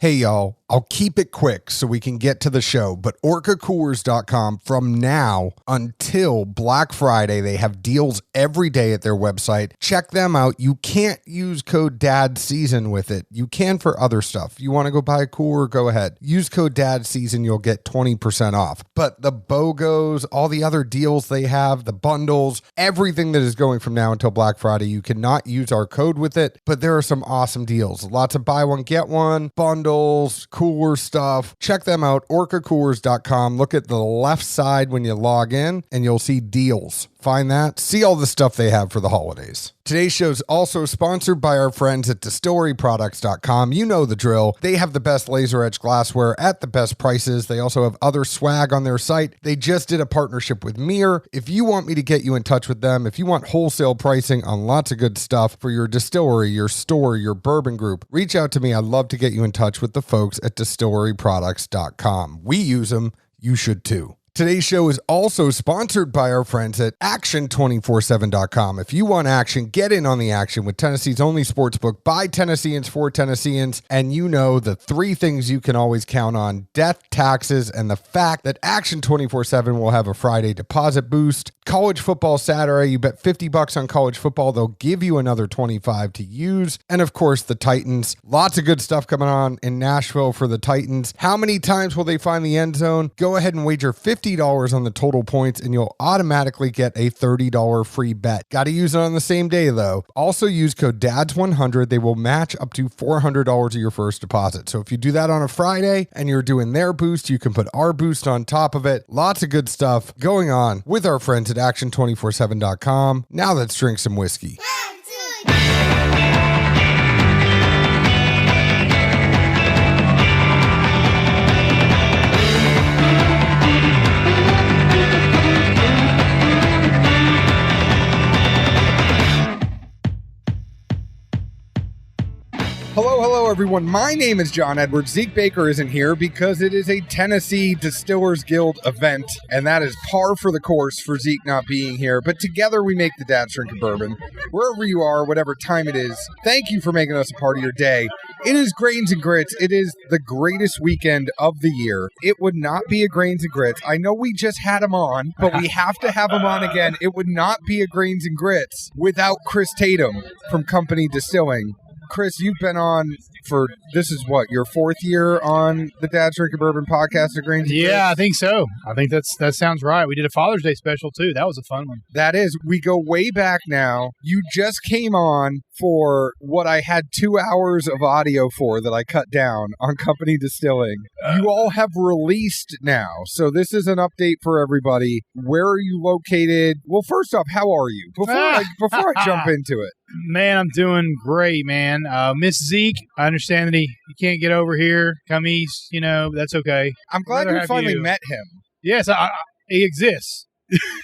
Hey y'all, I'll keep it quick so we can get to the show, but orcacoolers.com from now until Black Friday, they have deals every day at their website. Check them out. You can't use code DADSEASON with it. You can for other stuff. You want to go buy a cooler, go ahead. Use code DADSEASON, you'll get 20% off. But the BOGOs, all the other deals they have, the bundles, everything that is going from now until Black Friday, you cannot use our code with it, but there are some awesome deals. Lots of buy one, get one, bundles, cooler stuff. Check them out, orcacoolers.com. Look at the left side when you log in and you'll see deals. Find that. See all the stuff they have for the holidays. Today's show is also sponsored by our friends at distilleryproducts.com. You know the drill. They have the best laser edge glassware at the best prices. They also have other swag on their site. They just did a partnership with Mir. If you want me to get you in touch with them, if you want wholesale pricing on lots of good stuff for your distillery, your store, your bourbon group, reach out to me. I'd love to get you in touch with the folks at distilleryproducts.com. We use them. You should too. Today's show is also sponsored by our friends at Action247.com. If you want action, get in on the action with Tennessee's only sportsbook by Tennesseans for Tennesseans. And you know the three things you can always count on: death, taxes, and the fact that Action247 will have a Friday deposit boost. College football Saturday, you bet $50 on college football, they'll give you another $25 to use. And of course, the Titans. Lots of good stuff coming on in Nashville for the Titans. How many times will they find the end zone? Go ahead and wager $50 on the total points and you'll automatically get a $30 free bet. Got to use it on the same day though. Also use code DADS100. They will match up to $400 of your first deposit. So if you do that on a Friday and you're doing their boost, you can put our boost on top of it. Lots of good stuff going on with our friends at Action247.com. Now let's drink some whiskey. Hello, everyone. My name is John Edwards. Zeke Baker isn't here because it is a Tennessee Distillers Guild event, and that is par for the course for Zeke not being here. But together we make the Dad's Drinking Bourbon. Wherever you are, whatever time it is, thank you for making us a part of your day. It is Grains and Grits. It is the greatest weekend of the year. It would not be a Grains and Grits. I know we just had him on, but we have to have him on again. It would not be a Grains and Grits without Kris Tatum from Company Distilling. Kris, you've been on for, this is what, your fourth year on the Dad's Drinking Bourbon podcast at Grains and Grits? Yeah, I think so. I think that sounds right. We did a Father's Day special, too. That was a fun one. That is. We go way back now. You just came on for what I had 2 hours of audio for that I cut down on Company Distilling. You all have released now. So this is an update for everybody. Where are you located? Well, first off, how are you? Before I jump into it. Man, I'm doing great, man. Miss Zeke, I understand that he can't get over here, come east, that's okay. I'm glad you finally met him. Yes, he exists.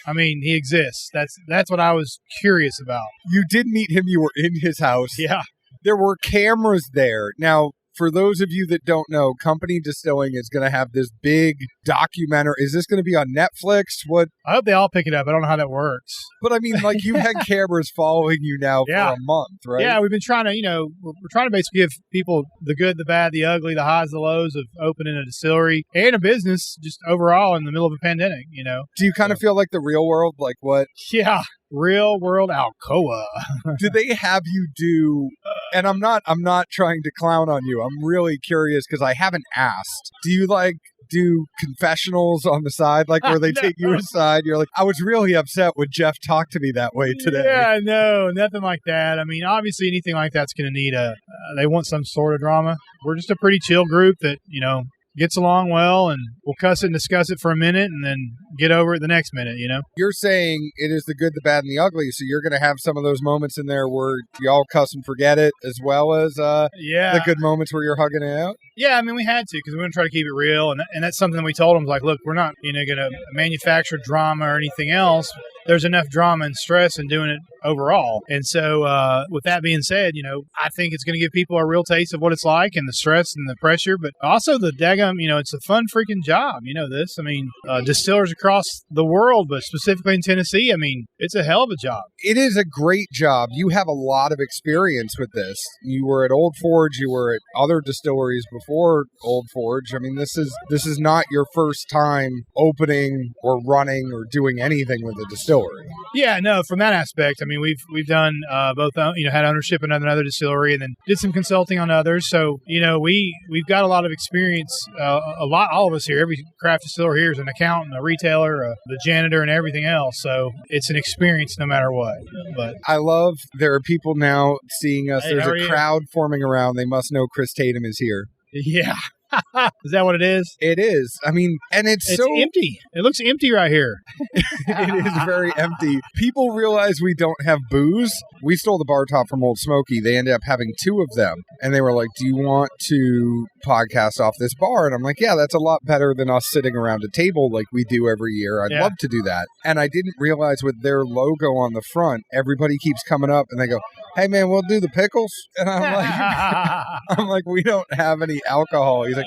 I mean, he exists. That's what I was curious about. You did meet him. You were in his house. Yeah. There were cameras there. Now, for those of you that don't know, Company Distilling is going to have this big documentary. Is this going to be on Netflix? What? I hope they all pick it up. I don't know how that works. But I mean, like, you've had cameras following you now for a month, right? Yeah, we've been trying to, we're trying to basically give people the good, the bad, the ugly, the highs, the lows of opening a distillery and a business just overall in the middle of a pandemic, Do you kind of feel like the real world? Like what? Yeah. Real world Alcoa. Do they have you do, and I'm not trying to clown on you. I'm really curious because I haven't asked. Do you do confessionals on the side, like where they take you aside? You're like, I was really upset when Jeff talked to me that way today. Yeah, no, nothing like that. I mean, obviously anything like that's going to need they want some sort of drama. We're just a pretty chill group that, gets along well, and we'll cuss it and discuss it for a minute and then get over it the next minute, You're saying it is the good, the bad, and the ugly, so you're going to have some of those moments in there where y'all cuss and forget it, as well as the good moments where you're hugging it out? Yeah, I mean, we had to, because we want to try to keep it real, and that's something that we told them, like, look, we're not going to manufacture drama or anything else. there's enough drama and stress in doing it overall. And so with that being said, I think it's going to give people a real taste of what it's like and the stress and the pressure, but also the daggum, it's a fun freaking job. This, distillers across the world, but specifically in Tennessee, it's a hell of a job. It is a great job. You have a lot of experience with this. You were at Old Forge. You were at other distilleries before Old Forge. this is not your first time opening or running or doing anything with a distillery. Yeah, no, from that aspect, we've done both, had ownership in another distillery and then did some consulting on others. So, we've got a lot of experience, all of us here, every craft distiller here is an accountant, a retailer, the janitor and everything else. So it's an experience no matter what. But I love there are people now seeing us. Hey, there's a crowd forming around. They must know Kris Tatum is here. Yeah. Is that what it is? It is. And it's so empty. It looks empty right here. It is very empty. People realize we don't have booze. We stole the bar top from Old Smoky. They ended up having 2 of them. And they were like, do you want to podcast off this bar? And I'm like, yeah, that's a lot better than us sitting around a table like we do every year. I'd love to do that. And I didn't realize with their logo on the front, everybody keeps coming up and they go, hey man, we'll do the pickles. And I'm like, we don't have any alcohol. He's like,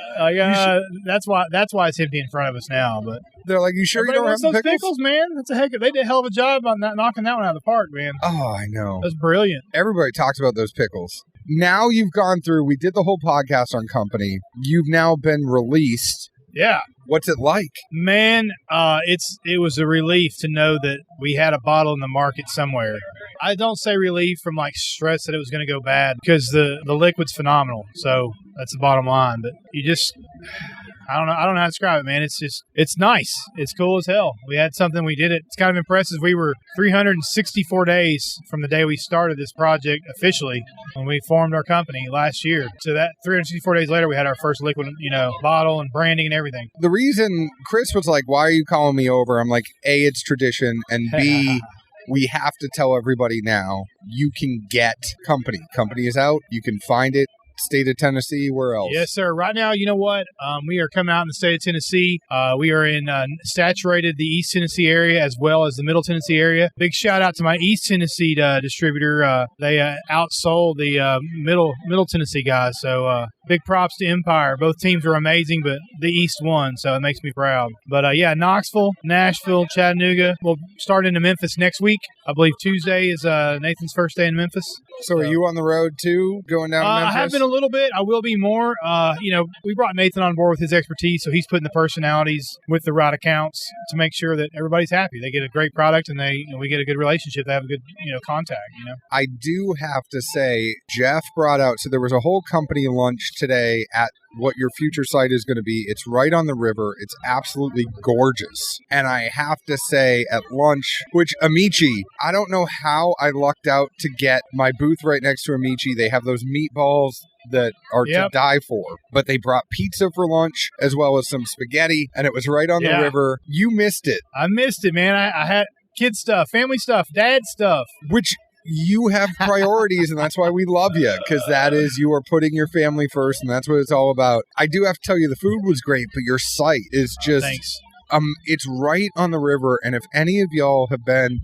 that's why it's empty in front of us now. But they're like, you sure you don't have those pickles? Man? They did a hell of a job on that, knocking that one out of the park, man. Oh, I know. That's brilliant. Everybody talks about those pickles. Now you've gone through, we did the whole podcast on company. You've now been released. Yeah. What's it like? Man, it was a relief to know that we had a bottle in the market somewhere. I don't say relief from stress that it was going to go bad because the liquid's phenomenal. So that's the bottom line. But you just, I don't know how to describe it, man. It's nice. It's cool as hell. We had something, we did it. It's kind of impressive. We were 364 days from the day we started this project officially when we formed our company last year. So that 364 days later, we had our first liquid, bottle and branding and everything. The reason Kris was like, why are you calling me over? I'm like, A, it's tradition, and B, we have to tell everybody now, you can get Company. Company is out. You can find it. State of Tennessee, where else? Yes, sir. Right now, you know what? We are coming out in the state of Tennessee. We are in saturated the East Tennessee area as well as the Middle Tennessee area. Big shout out to my East Tennessee distributor. They outsold the Middle Tennessee guys. So big props to Empire. Both teams were amazing, but the East won, so it makes me proud. But Knoxville, Nashville, Chattanooga. We'll start into Memphis next week. I believe Tuesday is Nathan's first day in Memphis. So are you on the road too, going down to Memphis? I have been a little bit. I will be more. We brought Nathan on board with his expertise, so he's putting the personalities with the right accounts to make sure that everybody's happy. They get a great product, and we get a good relationship. They have a good contact. I do have to say, Jeff brought out. So there was a whole company lunch today at what your future site is going to be. It's right on the river. It's absolutely gorgeous. And I have to say at lunch, which Amici, I don't know how I lucked out to get my booth right next to Amici. They have those meatballs that are to die for. But they brought pizza for lunch as well as some spaghetti, and it was right on the river. You missed it. I missed it, man. I had kid stuff, family stuff, dad stuff. Which you have priorities, and that's why we love you, because that is, you are putting your family first, and that's what it's all about. I do have to tell you, the food was great, but your site is just... Thanks. It's right on the river, and if any of y'all have been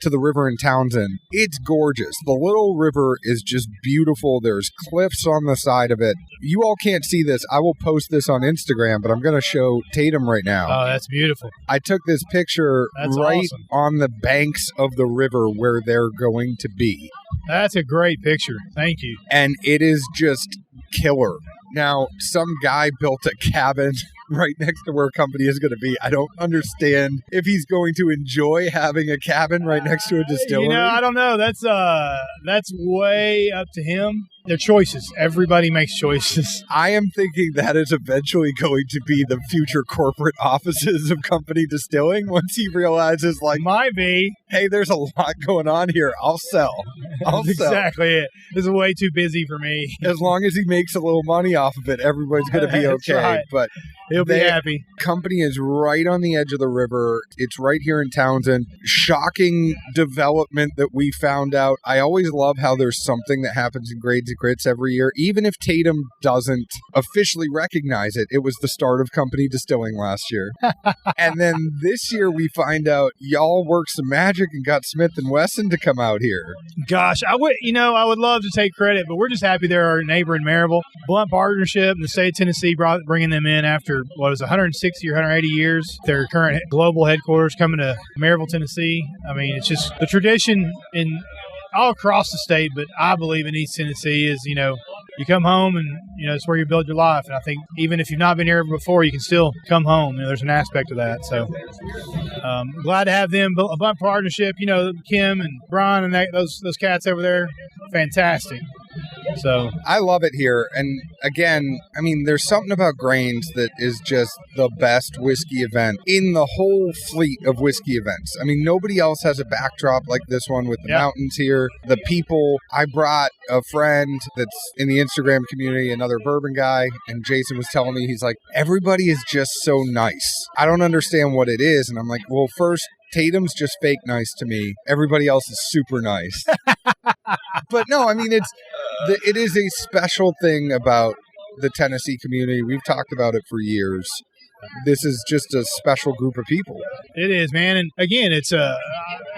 to the river in Townsend, it's gorgeous. The little river is just beautiful. There's cliffs on the side of it. You all can't see this. I will post this on Instagram, but I'm going to show Tatum right now. Oh, that's beautiful. I took this picture right awesome. on the banks of the river where they're going to be. That's a great picture. Thank you. And it is just killer. Now, some guy built a cabin right next to where company is going to be. I don't understand if he's going to enjoy having a cabin right next to a distillery. I don't know. That's way up to him. They're choices. Everybody makes choices. I am thinking that is eventually going to be the future corporate offices of company distilling once he realizes, might be. Hey, there's a lot going on here. I'll sell. That's exactly it. This is way too busy for me. As long as he makes a little money off of it, everybody's going to be okay. Right. But he'll be happy. Company is right on the edge of the river. It's right here in Townsend. Shocking development that we found out. I always love how there's something that happens in Grades and Grits every year. Even if Tatum doesn't officially recognize it, it was the start of company distilling last year. And then this year we find out y'all worked some magic and got Smith & Wesson to come out here. Gosh, I would love to take credit, but we're just happy they're our neighbor in Maryville. Blunt Partnership in the state of Tennessee bringing them in after, 160 or 180 years. Their current global headquarters coming to Maryville, Tennessee. I mean, it's just the tradition in all across the state, but I believe in East Tennessee is, you come home and, it's where you build your life. And I think even if you've not been here before, you can still come home. There's an aspect of that. So glad to have them. A Blunt Partnership, Kim and Brian and those cats over there, fantastic. So I love it here. And again, I mean, there's something about Grains that is just the best whiskey event in the whole fleet of whiskey events. I mean, nobody else has a backdrop like this one with the mountains here. The people, I brought a friend that's in the Instagram community, another bourbon guy, and Jason was telling me, he's like, everybody is just so nice. I don't understand what it is. And I'm like, well, first, Tatum's just fake nice to me. Everybody else is super nice. But no, I mean, it is a special thing about the Tennessee community. We've talked about it for years. This is just a special group of people. It is, man. And again, it's a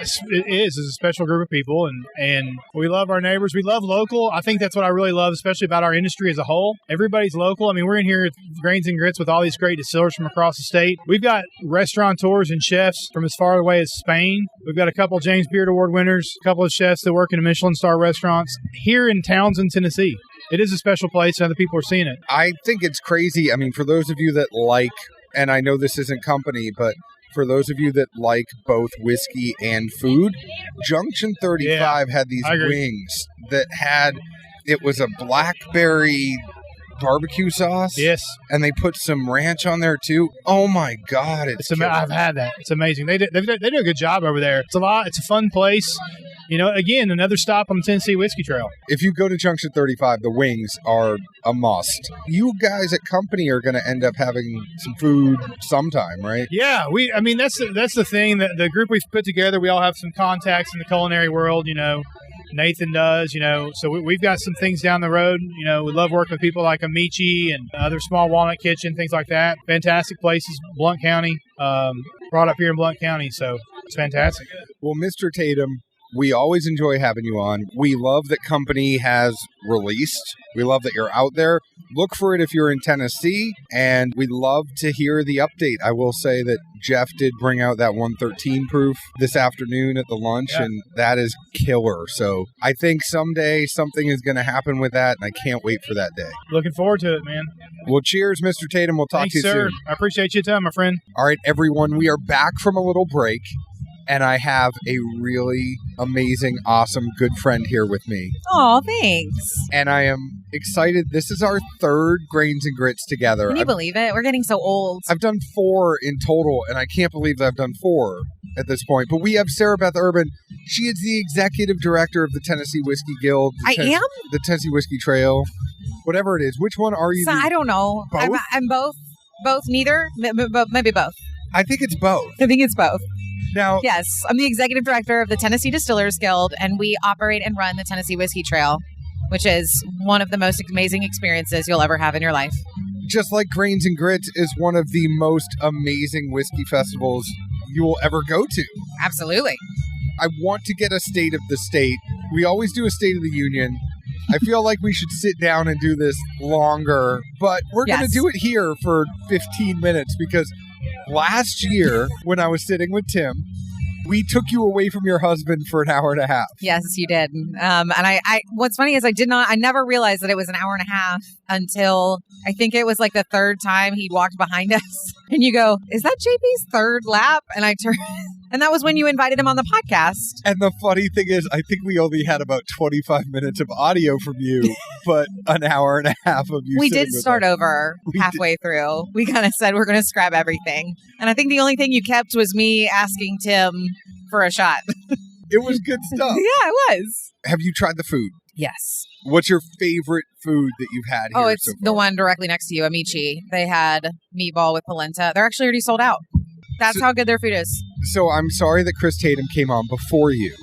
special group of people, and we love our neighbors. We love local. I think that's what I really love, especially about our industry as a whole. Everybody's local. I mean, we're in here at Grains and Grits with all these great distillers from across the state. We've got restaurateurs and chefs from as far away as Spain. We've got a couple of James Beard Award winners, a couple of chefs that work in Michelin star restaurants here in Townsend, Tennessee. It is a special place, and other people are seeing it. I think it's crazy. I mean, for those of you that like, and I know this isn't company, but for those of you that like both whiskey and food, Junction 35 had these wings that it was a blackberry barbecue sauce. Yes. And they put some ranch on there too. Oh my God. I've had that. It's amazing. They do a good job over there. It's a fun place. Again, another stop on the Tennessee Whiskey Trail. If you go to Junction 35, the wings are a must. You guys at company are going to end up having some food sometime, right? Yeah, that's the thing that the group we've put together. We all have some contacts in the culinary world. Nathan does. So we've got some things down the road. We love working with people like Amici and other small Walnut Kitchen, things like that. Fantastic places, Blount County, brought up here in Blount County. So it's fantastic. Well, Mr. Tatum, we always enjoy having you on. We love that company has released. We love that you're out there. Look for it if you're in Tennessee, and we love to hear the update. I will say that Jeff did bring out that 113 proof this afternoon at the lunch, and that is killer. So I think someday something is going to happen with that, and I can't wait for that day. Looking forward to it, man. Well, cheers, Mr. Tatum. We'll talk to you soon. I appreciate your time, my friend. All right, everyone. We are back from a little break. And I have a really amazing, awesome, good friend here with me. Oh, thanks. And I am excited. This is our third Grains and Grits together. Can you believe it? We're getting so old. I've done 4 in total, and I can't believe that I've done 4 at this point. But we have Sara Beth Urban. She is the executive director of the Tennessee Whiskey Guild. Am? The Tennessee Whiskey Trail. Whatever it is. Which one are you? So, I don't know. Both? I'm both. Both, neither. Maybe both. I think it's both. I think it's both. Now, yes, I'm the executive director of the Tennessee Distillers Guild, and we operate and run the Tennessee Whiskey Trail, which is one of the most amazing experiences you'll ever have in your life. Just like Grains and Grits is one of the most amazing whiskey festivals you will ever go to. Absolutely. I want to get a state of the state. We always do a State of the Union. I feel like we should sit down and do this longer, but we're going to do it here for 15 minutes because last year, when I was sitting with Tim, we took you away from your husband for an hour and a half. Yes, you did. And I what's funny is I never realized that it was an hour and a half until I think it was like the third time he walked behind us. And you go, is that JP's third lap? And I turned, and that was when you invited him on the podcast. And the funny thing is, I think we only had about 25 minutes of audio from you, but an hour and a half of you. We did start over halfway through. We kind of said we're going to scrap everything. And I think the only thing you kept was me asking Tim for a shot. It was good stuff. Yeah, it was. Have you tried the food? Yes. What's your favorite food that you've had here? Oh, it's the one directly next to you, Amici. They had meatball with polenta. They're actually already sold out. That's how good their food is. So I'm sorry that Kris Tatum came on before you,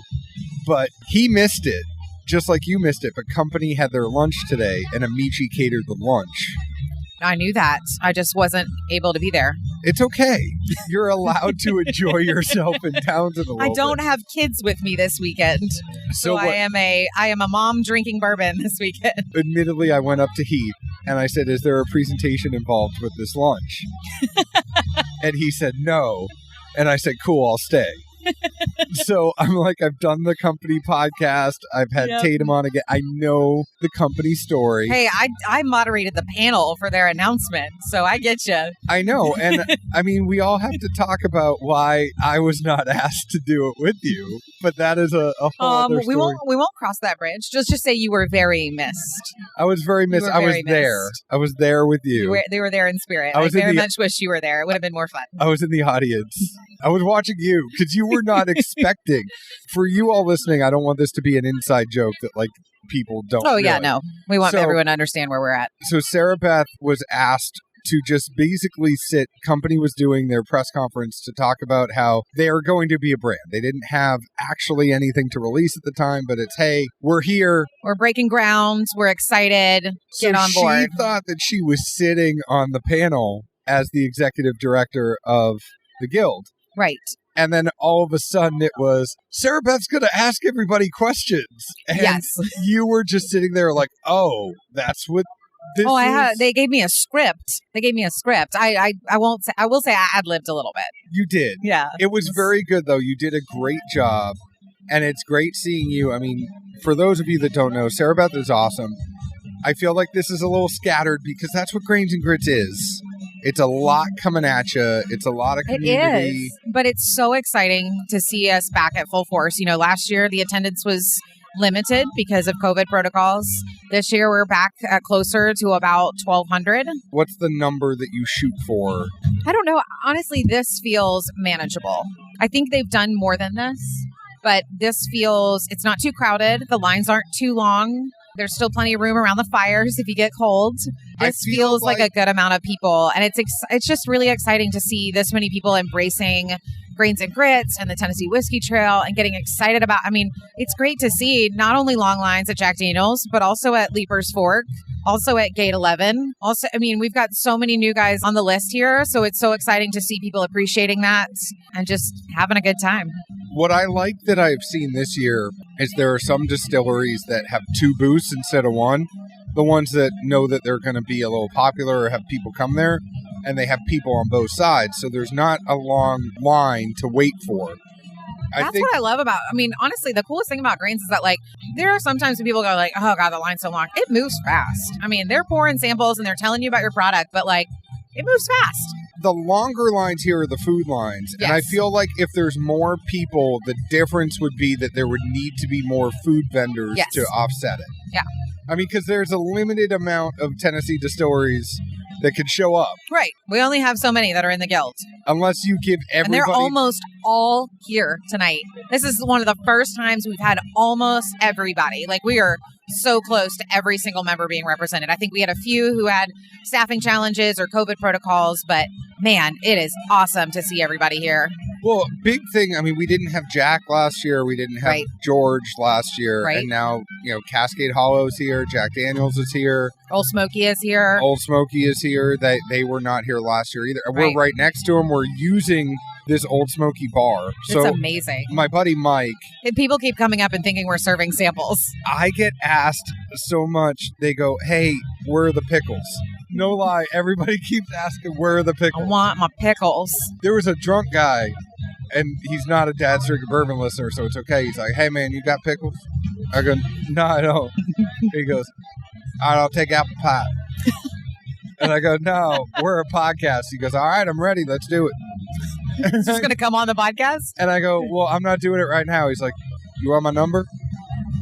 but he missed it. just like you missed it, but company had their lunch today, and Amici catered the lunch. I knew that. I just wasn't able to be there. It's okay. You're allowed to enjoy yourself in Townsend a little I don't bit. have kids with me this weekend. So I am a mom drinking bourbon this weekend. Admittedly, I went up to Heath and I said, is there a presentation involved with this lunch? And he said, no. And I said, cool, I'll stay. So I'm like, I've done the company podcast. I've had Tatum on again. I know the company story. Hey, I moderated the panel for their announcement, so I get you. I know. And I mean, we all have to talk about why I was not asked to do it with you. But that is a whole other story. We won't cross that bridge. Just say you were very missed. I was very missed. I was there. I was there with you. They were there in spirit. I very much wish you were there. It would have been more fun. I was in the audience. I was watching you because you were not expecting. For you all listening, I don't want this to be an inside joke that like people don't know. Oh, yeah, no. We want everyone to understand where we're at. So Sara Beth was asked to just basically sit. Company was doing their press conference to talk about how they are going to be a brand. They didn't have actually anything to release at the time, but it's, hey, we're here. We're breaking ground. We're excited. Get on board. She thought that she was sitting on the panel as the executive director of the guild. Right. And then all of a sudden it was, Sara Beth's going to ask everybody questions. And yes. You were just sitting there like, oh, that's what this is. They gave me a script. I will say I ad-libbed a little bit. You did. Yeah. It was very good, though. You did a great job. And it's great seeing you. I mean, for those of you that don't know, Sara Beth is awesome. I feel like this is a little scattered because that's what Grains and Grits is. It's a lot coming at you. It's a lot of community. It is, but it's so exciting to see us back at full force. You know, last year the attendance was limited because of COVID protocols. This year we're back at closer to about 1,200. What's the number that you shoot for? I don't know. Honestly, this feels manageable. I think they've done more than this, but this feels, it's not too crowded. The lines aren't too long. There's still plenty of room around the fires if you get cold. This feels like a good amount of people. And it's just really exciting to see this many people embracing Grains and Grits and the Tennessee Whiskey Trail and getting excited about, I mean, it's great to see not only long lines at Jack Daniel's, but also at Leaper's Fork, also at Gate 11. Also, I mean, we've got so many new guys on the list here. So it's so exciting to see people appreciating that and just having a good time. What I like that I've seen this year is there are some distilleries that have 2 booths instead of 1. The ones that know that they're going to be a little popular or have people come there, and they have people on both sides. So there's not a long line to wait for. That's what I love about, I mean, honestly, the coolest thing about Grains is that, like, there are sometimes when people go like, oh, God, the line's so long. It moves fast. I mean, they're pouring samples and they're telling you about your product, but, like, it moves fast. The longer lines here are the food lines. Yes. And I feel like if there's more people, the difference would be that there would need to be more food vendors to offset it. Yeah. I mean, because there's a limited amount of Tennessee distilleries that could show up. Right. We only have so many that are in the guild. Unless you give everybody... And they're almost all here tonight. This is one of the first times we've had almost everybody. Like, we are so close to every single member being represented. I think we had a few who had staffing challenges or COVID protocols, but man, it is awesome to see everybody here. Well, big thing, I mean, we didn't have Jack last year. We didn't have George last year. Right. And now, you know, Cascade Hollow's here. Jack Daniels is here. Old Smoky is here. Old Smoky is here. They were not here last year either. We're right next to them. We're using this Old Smoky bar. It's amazing. My buddy Mike. People keep coming up and thinking we're serving samples. I get asked so much. They go, hey, where are the pickles? No lie. Everybody keeps asking, where are the pickles? I want my pickles. There was a drunk guy, and he's not a Dad's Drinking Bourbon listener, so it's okay. He's like, hey, man, you got pickles? I go, no, I don't. He goes, all right, I'll take apple pie. And I go, no, we're a podcast. He goes, all right, I'm ready. Let's do it. Is this going to come on the podcast? And I go, well, I'm not doing it right now. He's like, you want my number?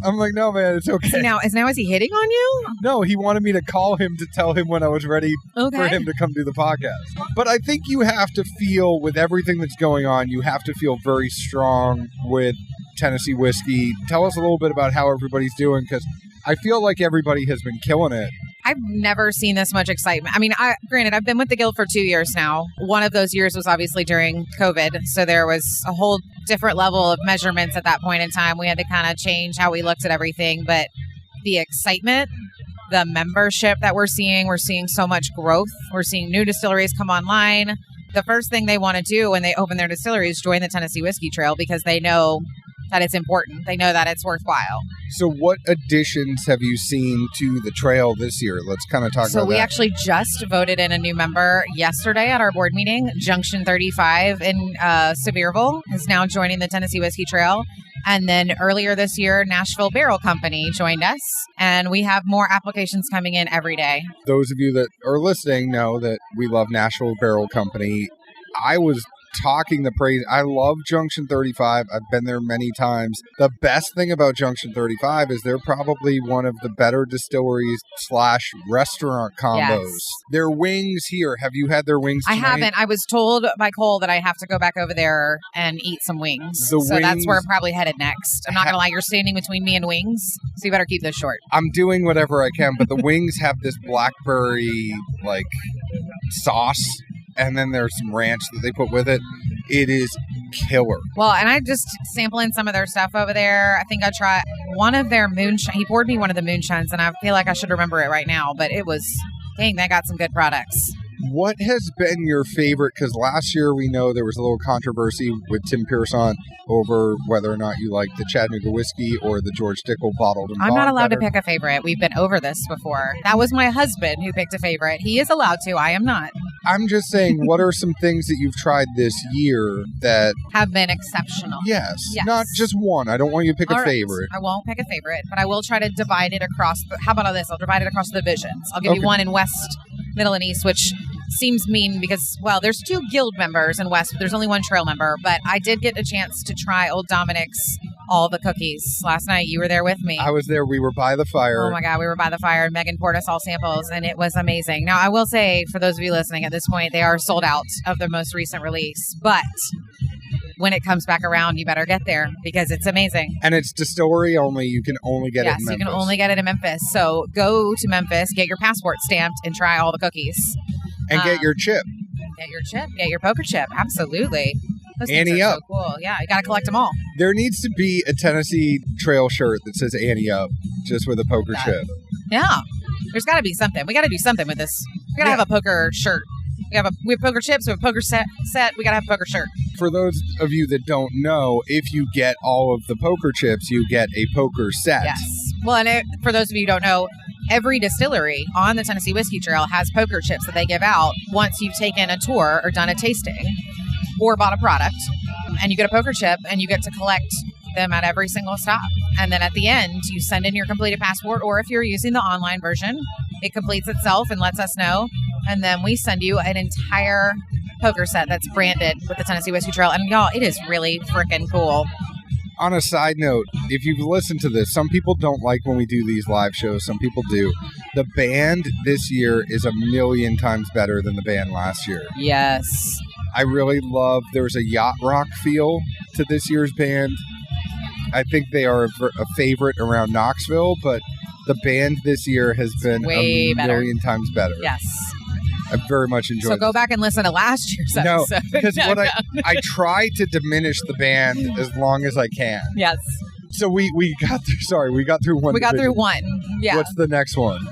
I'm like, no, man, it's okay. Is he hitting on you? No, he wanted me to call him to tell him when I was ready for him to come do the podcast. But I think you have to feel, with everything that's going on, you have to feel very strong with Tennessee Whiskey. Tell us a little bit about how everybody's doing, because I feel like everybody has been killing it. I've never seen this much excitement. I mean, granted, I've been with the Guild for 2 years now. One of those years was obviously during COVID. So there was a whole different level of measurements at that point in time. We had to kind of change how we looked at everything. But the excitement, the membership that we're seeing so much growth. We're seeing new distilleries come online. The first thing they want to do when they open their distillery is join the Tennessee Whiskey Trail because they know that it's important. They know that it's worthwhile. So what additions have you seen to the trail this year? Let's kind of talk about that. So we actually just voted in a new member yesterday at our board meeting. Junction 35 in Sevierville is now joining the Tennessee Whiskey Trail. And then earlier this year, Nashville Barrel Company joined us. And we have more applications coming in every day. Those of you that are listening know that we love Nashville Barrel Company. I was talking the praise. I love Junction 35. I've been there many times. The best thing about Junction 35 is they're probably one of the better distilleries / restaurant combos. Yes. Their wings here. Have you had their wings tonight? I haven't. I was told by Cole that I have to go back over there and eat some wings. So that's where I'm probably headed next. I'm not going to lie. You're standing between me and wings, so you better keep this short. I'm doing whatever I can, but the wings have this blackberry sauce. And then there's some ranch that they put with it. It is killer. Well, and I just sampling some of their stuff over there. I think I tried one of their moonshine. He poured me one of the moonshines, and I feel like I should remember it right now. But it was, dang, they got some good products. What has been your favorite? Because last year we know there was a little controversy with Tim Pearson over whether or not you like the Chattanooga Whiskey or the George Dickel bottled and I'm not allowed better. to pick a favorite. We've been over this before. That was my husband who picked a favorite. He is allowed to. I am not. I'm just saying, what are some things that you've tried this year that have been exceptional? Yes. Not just one. I don't want you to pick a favorite. I won't pick a favorite, but I will try to divide it across. How about this? I'll divide it across the divisions. I'll give you one in West, Middle, and East, which seems mean because, well, there's 2 guild members in West, but there's only 1 trail member. But I did get a chance to try Old Dominic's all the cookies last night. You were there with me. I was there. We were by the fire. Oh my God, we were by the fire, and Megan poured us all samples, and it was amazing. Now, I will say, for those of you listening at this point, they are sold out of their most recent release, but when it comes back around, you better get there because it's amazing. And it's distillery only. You can only get it in Memphis. Yes, you can only get it in Memphis. So go to Memphis, get your passport stamped, and try all the cookies. And get your chip. Get your chip. Get your poker chip. Absolutely. Those Annie things are up. so cool. Yeah, you got to collect them all. There needs to be a Tennessee Trail shirt that says Annie up, just with a poker chip. Yeah. There's got to be something. We got to do something with this. We got to have a poker shirt. We have poker chips. We have a poker set. We got to have a poker shirt. For those of you that don't know, if you get all of the poker chips, you get a poker set. Yes. Well, and for those of you who don't know, every distillery on the Tennessee Whiskey Trail has poker chips that they give out once you've taken a tour or done a tasting or bought a product. And you get a poker chip and you get to collect them at every single stop. And then at the end, you send in your completed passport, or if you're using the online version, it completes itself and lets us know. And then we send you an entire poker set that's branded with the Tennessee Whiskey Trail. And y'all, it is really freaking cool. On a side note, if you've listened to this, some people don't like when we do these live shows. Some people do. The band this year is 1,000,000 times better than the band last year. Yes. I really love, there's a yacht rock feel to this year's band. I think they are a favorite around Knoxville, but the band this year has been way 1,000,000 times better. Yes. I very much enjoyed it. So go back and listen to last year's episode. No, because I try to diminish the band as long as I can. Yes. So we got through, we got through one. We got through one. Yeah. What's the next one?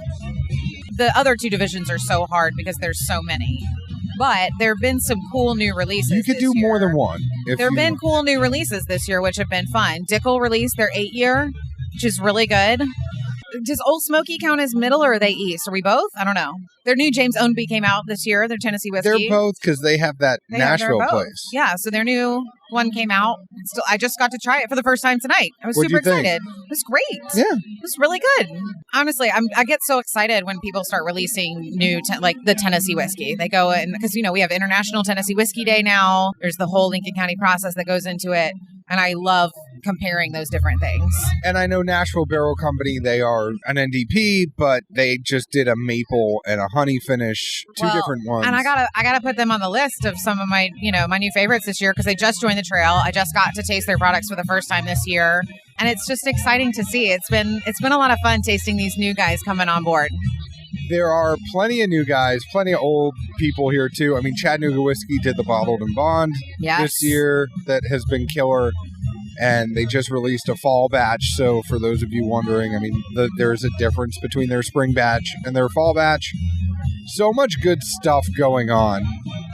The other 2 divisions are so hard because there's so many. But there have been some cool new releases. You could do more than one. There have been cool new releases this year, which have been fun. Dickel released their 8-year, which is really good. Does Old Smoky count as middle or are they east? Are we both? I don't know. Their new James Ownby came out this year, their Tennessee Whiskey. They're both because they have that Nashville place. Yeah, so their new one came out. I just got to try it for the first time tonight. I was super excited. It was great. Yeah. It was really good. Honestly, I get so excited when people start releasing new, like the Tennessee whiskey. They go in, because, we have International Tennessee Whiskey Day now. There's the whole Lincoln County process that goes into it. And I love comparing those different things. And I know Nashville Barrel Company, they are an NDP, but they just did a maple and a honey finish, two different ones. And I gotta put them on the list of some of my, my new favorites this year because they just joined the trail. I just got to taste their products for the first time this year. And it's just exciting to see. It's been a lot of fun tasting these new guys coming on board. There are plenty of new guys, plenty of old people here, too. I mean, Chattanooga Whiskey did the Bottled and Bond this year that has been killer. And they just released a fall batch. So for those of you wondering, I mean, there's a difference between their spring batch and their fall batch. So much good stuff going on.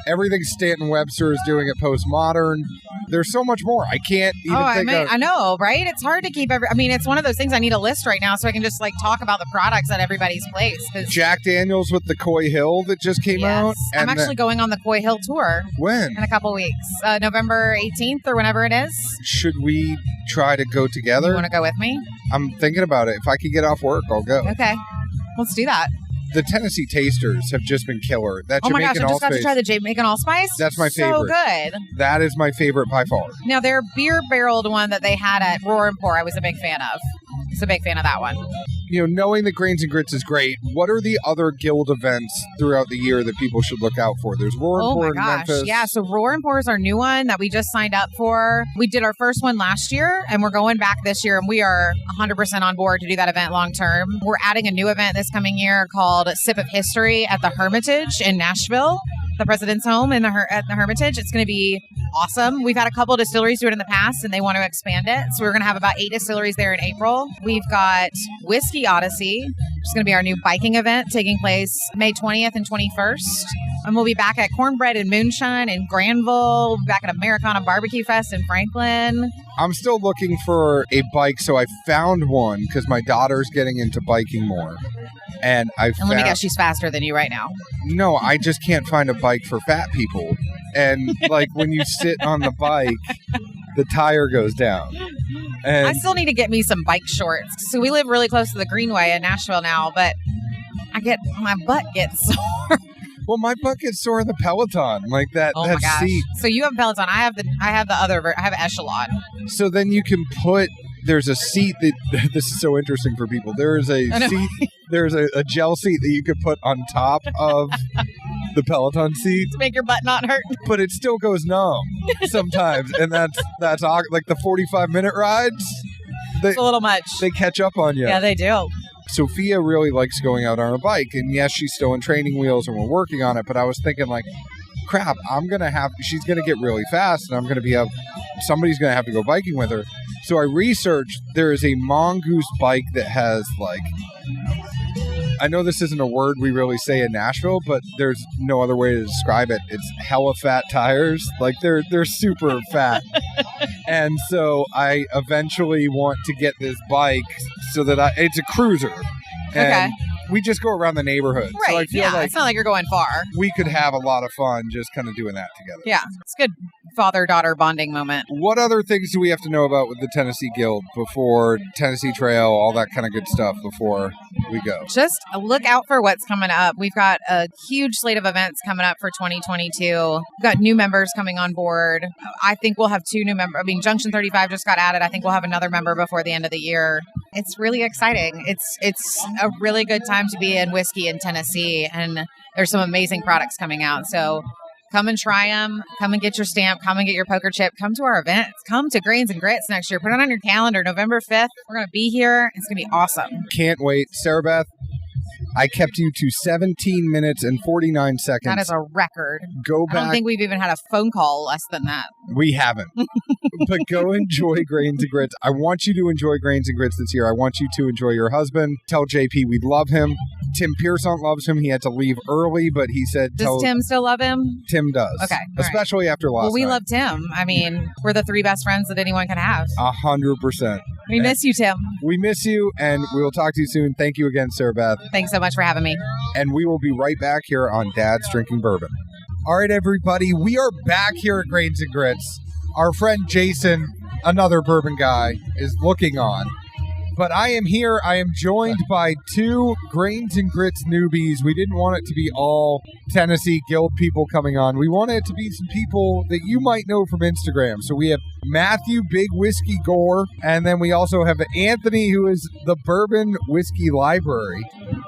Everything Stanton Webster is doing at Postmodern. There's so much more. I can't even think of... I know, right? It's hard to keep it's one of those things I need a list right now so I can just talk about the products at everybody's place. Jack Daniels with the Coy Hill that just came out. I'm actually going on the Coy Hill tour. When? In a couple weeks. November 18th or whenever it is. Should we try to go together? You want to go with me? I'm thinking about it. If I could get off work, I'll go. Okay. Let's do that. The Tennessee Tasters have just been killer. That oh my Jamaican gosh, I just got to try the Jamaican Allspice. That's my favorite. So good. That is my favorite by far. Now, their beer barreled one that they had at Roar and Pour, I was a big fan of. I was a big fan of that one. You know, knowing that Grains and Grits is great, what are the other guild events throughout the year that people should look out for? There's Roar and Pour in Memphis. Yeah, so Roar and Pour is our new one that we just signed up for. We did our first one last year, and we're going back this year, and we are 100% on board to do that event long term. We're adding a new event this coming year called Sip of History at the Hermitage in Nashville, the President's Home at the Hermitage. It's going to be awesome. We've had a couple of distilleries do it in the past, and they want to expand it. So we're going to have about 8 distilleries there in April. We've got Whiskey Odyssey, which is going to be our new biking event taking place May 20th and 21st. And we'll be back at Cornbread and Moonshine in Granville. We'll be back at Americana Barbecue Fest in Franklin. I'm still looking for a bike, so I found one because my daughter's getting into biking more. And let me guess, she's faster than you right now. No, I just can't find a bike for fat people. And when you sit on the bike, the tire goes down. And I still need to get me some bike shorts. So we live really close to the Greenway in Nashville now, but my butt gets sore. Well, my butt gets sore in the Peloton, that seat. So you have Peloton. I have an Echelon. So then you can there's a seat that this is so interesting for people. There's a seat. There's a gel seat that you could put on top of the Peloton seat to make your butt not hurt. But it still goes numb sometimes, and that's like the 45-minute rides. It's a little much. They catch up on you. Yeah, they do. Sophia really likes going out on a bike, and yes, she's still in training wheels, and we're working on it. But I was thinking, crap, she's gonna get really fast, and somebody's gonna have to go biking with her. So I researched, there is a Mongoose bike that has I know this isn't a word we really say in Nashville, but there's no other way to describe it. It's hella fat tires. They're super fat. And so I eventually want to get this bike so that it's a cruiser. And okay. We just go around the neighborhood. Right. So I feel it's not like you're going far. We could have a lot of fun just kind of doing that together. Yeah. It's a good father-daughter bonding moment. What other things do we have to know about with the Tennessee Guild before Tennessee Trail, all that kind of good stuff before we go? Just look out for what's coming up. We've got a huge slate of events coming up for 2022. We've got new members coming on board. I think we'll have 2 new members. Junction 35 just got added. I think we'll have another member before the end of the year. It's really exciting. It's a really good time to be in whiskey in Tennessee, and there's some amazing products coming out. So come and try them. Come and get your stamp. Come and get your poker chip. Come to our events. Come to Grains and Grits next year. Put it on your calendar, November 5th. We're going to be here. It's going to be awesome. Can't wait. Sara Beth, I kept you to 17 minutes and 49 seconds. That is a record. Go back. I don't think we've even had a phone call less than that. We haven't. But go enjoy Grains and Grits. I want you to enjoy Grains and Grits this year. I want you to enjoy your husband. Tell JP we love him. Tim Pearson loves him. He had to leave early, but he said... Does Tim still love him? Tim does. Okay. Especially after last night. Well, we love Tim. We're the 3 best friends that anyone can have. 100%. We miss you, Tim. We miss you, and we will talk to you soon. Thank you again, Sara Beth. Thanks so much for having me. And we will be right back here on Dad's Drinking Bourbon. All right, everybody. We are back here at Grains and Grits. Our friend Jason, another bourbon guy, is looking on. But I am here. I am joined by 2 Grains and Grits newbies. We didn't want it to be all Tennessee Guild people coming on. We wanted it to be some people that you might know from Instagram. So we have Matthew Big Whiskey Gore, and then we also have Anthony, who is the Bourbon Whiskey Library,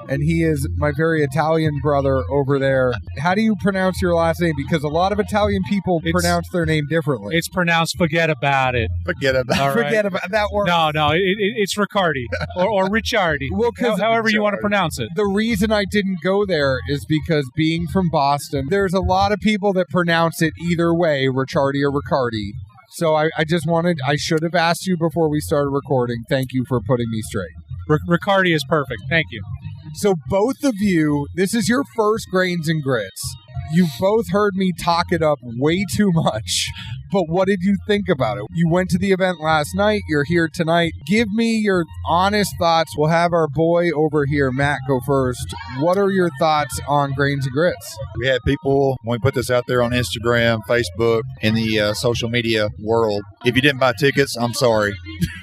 and he is my very Italian brother over there. How do you pronounce your last name? Because a lot of Italian people pronounce their name differently. It's pronounced forget about it. Forget about it. Forget about that word. No, it's Riccardo. Riccardi or Ricciardi, Well, 'cause however you want to pronounce it. The reason I didn't go there is because being from Boston, there's a lot of people that pronounce it either way, Ricciardi or Riccardi. So I should have asked you before we started recording. Thank you for putting me straight. Riccardi is perfect. Thank you. So both of you, this is your first Grains and Grits. You both heard me talk it up way too much. But what did you think about it? You went to the event last night. You're here tonight. Give me your honest thoughts. We'll have our boy over here, Matt, go first. What are your thoughts on Grains and Grits? We had people, when we put this out there on Instagram, Facebook, in the social media world, if you didn't buy tickets, I'm sorry.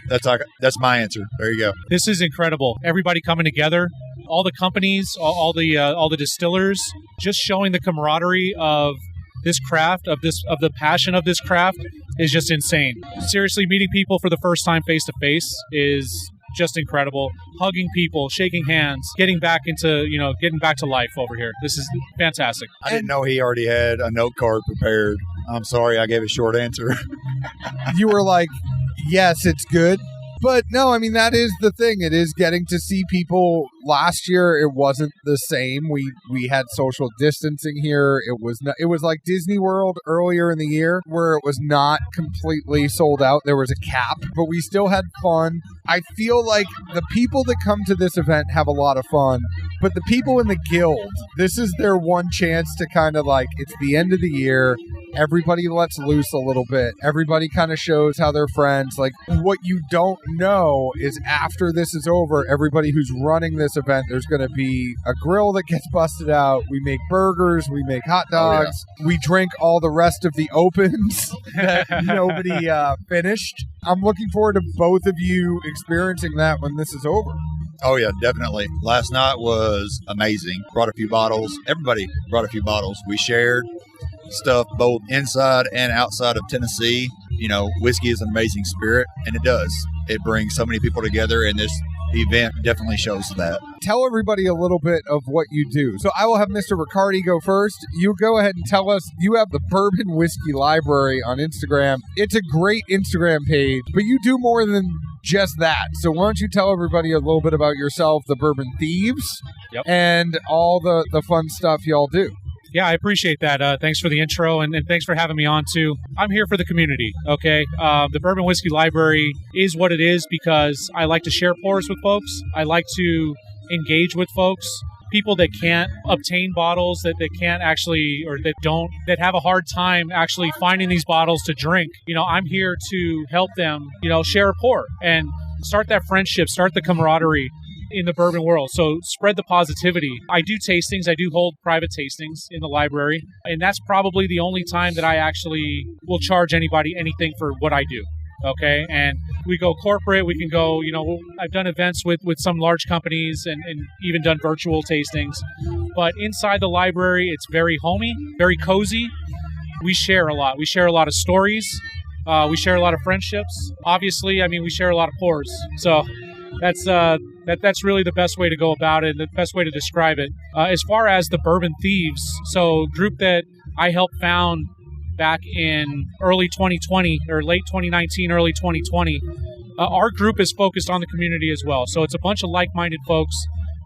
That's my answer. There you go. This is incredible. Everybody coming together, all the companies, all the distillers, just showing the camaraderie of this craft, of the passion of this craft is just insane. Seriously, meeting people for the first time face to face is just incredible. Hugging people, shaking hands, getting back to life over here. This is fantastic. I didn't know he already had a note card prepared. I'm sorry, I gave a short answer. You were like, yes, it's good. But no, I mean, that is the thing. It is getting to see people. Last year, it wasn't the same. We had social distancing here. It was like Disney World earlier in the year where it was not completely sold out. There was a cap, but we still had fun. I feel like the people that come to this event have a lot of fun, but the people in the guild, this is their one chance to kind of like, it's the end of the year. Everybody lets loose a little bit. Everybody kind of shows how they're friends. Like, what you don't know is after this is over, everybody who's running this event, there's going to be a grill that gets busted out. We make burgers. We make hot dogs. Oh, yeah. We drink all the rest of the opens that nobody finished. I'm looking forward to both of you experiencing that when this is over. Oh, yeah, definitely. Last night was amazing. Brought a few bottles. Everybody brought a few bottles. We shared stuff both inside and outside of Tennessee. You know, whiskey is an amazing spirit, and it does. It brings so many people together, and this event definitely shows that. Tell everybody a little bit of what you do. So I will have Mr. Riccardi go first. You go ahead and tell us. You have the Bourbon Whiskey Library on Instagram. It's a great Instagram page, but you do more than just that. So why don't you tell everybody a little bit about yourself, the Bourbon Thieves, and all the fun stuff y'all do. Yeah, I appreciate that. Thanks for the intro, and thanks for having me on, too. I'm here for the community, okay? The Bourbon Whiskey Library is what it is because I like to share pours with folks. I like to engage with folks, people that can't obtain bottles, that can't actually, or that have a hard time actually finding these bottles to drink. You know, I'm here to help them, share a pour and start that friendship, start the camaraderie in the bourbon world. So spread the positivity. I do tastings. I do hold private tastings in the library. And that's probably the only time that I actually will charge anybody anything for what I do. Okay. And we go corporate. We can go, I've done events with some large companies and even done virtual tastings. But inside the library, it's very homey, very cozy. We share a lot. We share a lot of stories. We share a lot of friendships. Obviously, we share a lot of pours. So that's really the best way to go about it, the best way to describe it. As far as the Bourbon Thieves, so group that I helped found back in early 2020 or late 2019, early 2020, our group is focused on the community as well. So it's a bunch of like-minded folks.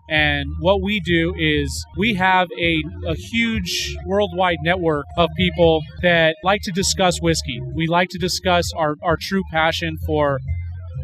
And what we do is we have a huge worldwide network of people that like to discuss whiskey. We like to discuss our true passion for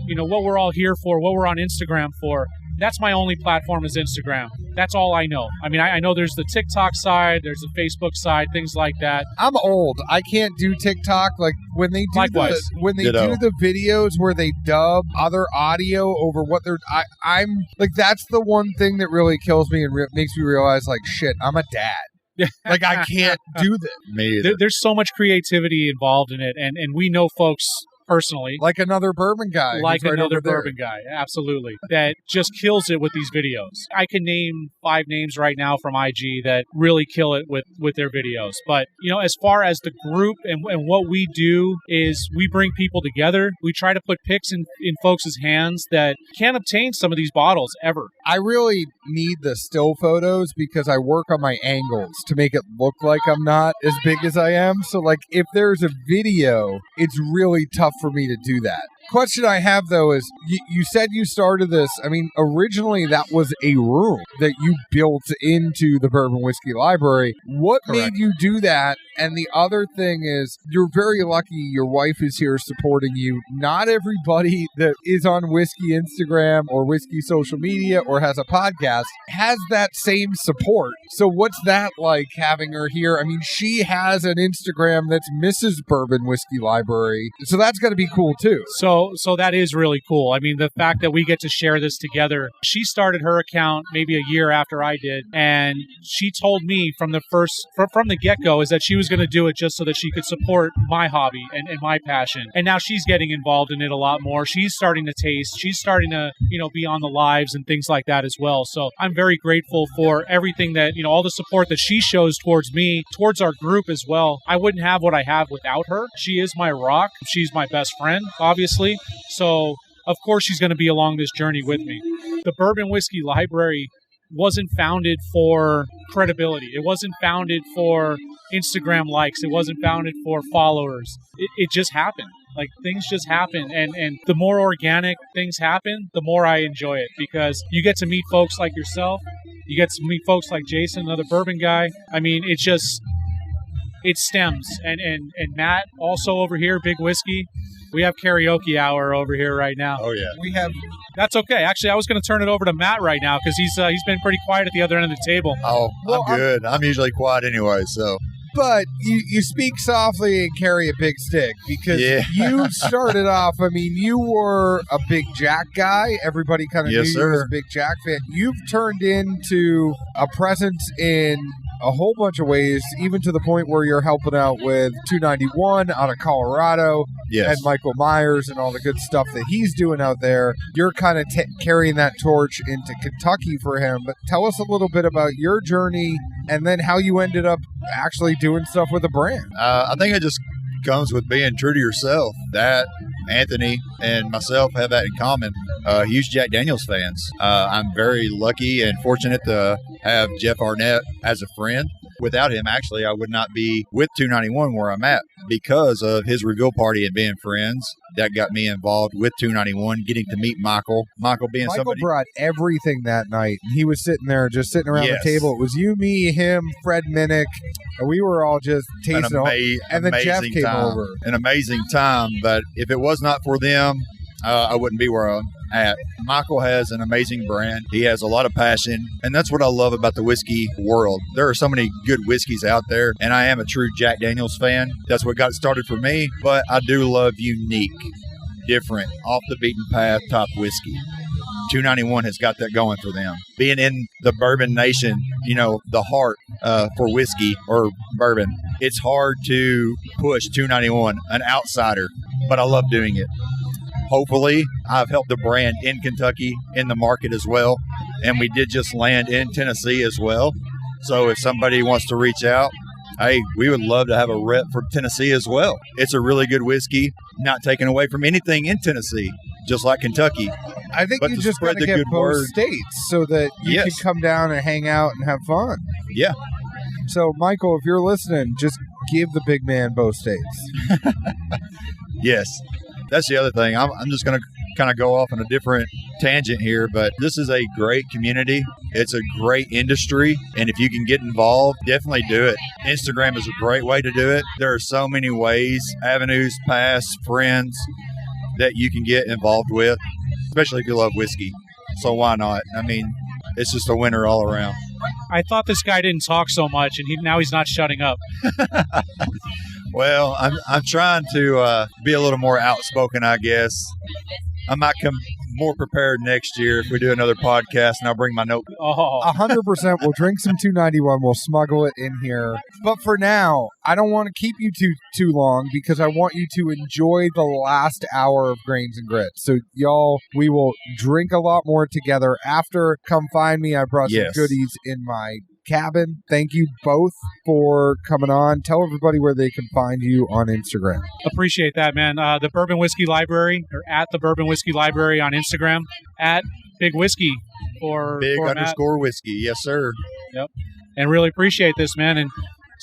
what we're all here for, what we're on Instagram for. That's my only platform is Instagram. That's all I know. I know there's the TikTok side, there's the Facebook side, things like that. I'm old. I can't do TikTok. Like when they do the videos where they dub other audio over what they're, I'm like, that's the one thing that really kills me and makes me realize like, shit, I'm a dad. Like I can't do this. Me either. There's so much creativity involved in it, and we know folks personally. Like another bourbon guy. Like another bourbon guy, absolutely. That just kills it with these videos. I can name 5 names right now from IG that really kill it with their videos. But, as far as the group and what we do is we bring people together. We try to put picks in folks' hands that can't obtain some of these bottles ever. I really need the still photos because I work on my angles to make it look like I'm not as big as I am. So, like, if there's a video, it's really tough for me to do that. Question I have, though, is you said you started this. I mean, originally that was a room that you built into the Bourbon Whiskey Library. What made you do that? And the other thing is, you're very lucky your wife is here supporting you. Not everybody that is on whiskey Instagram or whiskey social media or has a podcast has that same support. So what's that like, having her here? I mean, she has an Instagram that's Mrs. Bourbon Whiskey Library. So that's got to be cool, too. So that is really cool. I mean, the fact that we get to share this together. She started her account maybe a year after I did, and she told me from the get-go is that she was going to do it just so that she could support my hobby and my passion. And now she's getting involved in it a lot more. She's starting to taste. She's starting to, be on the lives and things like that as well. So I'm very grateful for everything that, all the support that she shows towards me, towards our group as well. I wouldn't have what I have without her. She is my rock. She's my best friend, obviously. So of course she's going to be along this journey with me. The Bourbon Whiskey Library wasn't founded for credibility. It wasn't founded for Instagram likes. It wasn't founded for followers. It just happened. Like, things just happen. And the more organic things happen, the more I enjoy it, because you get to meet folks like yourself. You get to meet folks like Jason, another bourbon guy. I mean, it stems. And Matt, also over here, Big Whiskey. We have karaoke hour over here right now. Oh, yeah. That's okay. Actually, I was going to turn it over to Matt right now, because he's been pretty quiet at the other end of the table. Oh, I'm good. I'm usually quiet anyway, so. But you speak softly and carry a big stick, because you started off, I mean, you were a big Jack guy. Everybody kind of knew you were a big Jack fan. You've turned into a presence in a whole bunch of ways, even to the point where you're helping out with 291 out of Colorado and Michael Myers and all the good stuff that he's doing out there. You're kind of carrying that torch into Kentucky for him. But tell us a little bit about your journey and then how you ended up actually doing stuff with the brand. I think it just comes with being true to yourself. That Anthony and myself have that in common. Huge Jack Daniels fans. I'm very lucky and fortunate to have Jeff Arnett as a friend. Without him, actually, I would not be with 291 where I'm at, because of his reveal party and being friends. That got me involved with 291, getting to meet Michael. Michael brought everything that night. He was sitting there, just sitting around the table. It was you, me, him, Fred Minnick, and we were all just tasting it. And then Jeff came over. An amazing time, but if it was not for them, I wouldn't be where I'm at. Michael has an amazing brand. He has a lot of passion, and that's what I love about the whiskey world. There are so many good whiskeys out there, and I am a true Jack Daniels fan. That's what got started for me, but I do love unique, different, off the beaten path type whiskey. 291 has got that going for them. Being in the bourbon nation, the heart for whiskey or bourbon, it's hard to push 291, an outsider, but I love doing it. Hopefully, I've helped the brand in Kentucky, in the market as well. And we did just land in Tennessee as well. So if somebody wants to reach out, hey, we would love to have a rep for Tennessee as well. It's a really good whiskey, not taken away from anything in Tennessee, just like Kentucky. I think you just got to get both states so that you can come down and hang out and have fun. Yeah. So, Michael, if you're listening, just give the big man both states. Yes. That's the other thing. I'm just going to kind of go off on a different tangent here, but this is a great community. It's a great industry, and if you can get involved, definitely do it. Instagram is a great way to do it. There are so many ways, avenues, paths, friends that you can get involved with, especially if you love whiskey. So why not? I mean, it's just a winner all around. I thought this guy didn't talk so much, and now he's not shutting up. Well, I'm trying to be a little more outspoken, I guess. I might come more prepared next year if we do another podcast, and I'll bring my notebook. 100%. We'll drink some 291. We'll smuggle it in here. But for now, I don't want to keep you too long, because I want you to enjoy the last hour of Grains and Grits. So, y'all, we will drink a lot more together after. Come find me. I brought some goodies in my cabin. Thank you both for coming on. Tell everybody where they can find you on Instagram. Appreciate that, man. The Bourbon Whiskey Library, or at the Bourbon Whiskey Library on Instagram, at Big Whiskey for Big _ whiskey. Yes, sir. Yep. And really appreciate this, man. And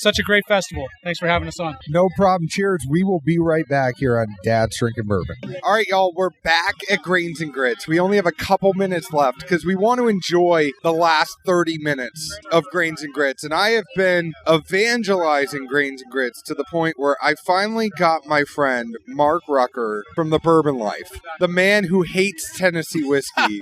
such a great festival. Thanks for having us on. No problem. Cheers. We will be right back here on Dad's Drinking Bourbon. All right, y'all. We're back at Grains and Grits. We only have a couple minutes left because we want to enjoy the last 30 minutes of Grains and Grits. And I have been evangelizing Grains and Grits to the point where I finally got my friend Mark Rucker from the Bourbon Life, the man who hates Tennessee whiskey.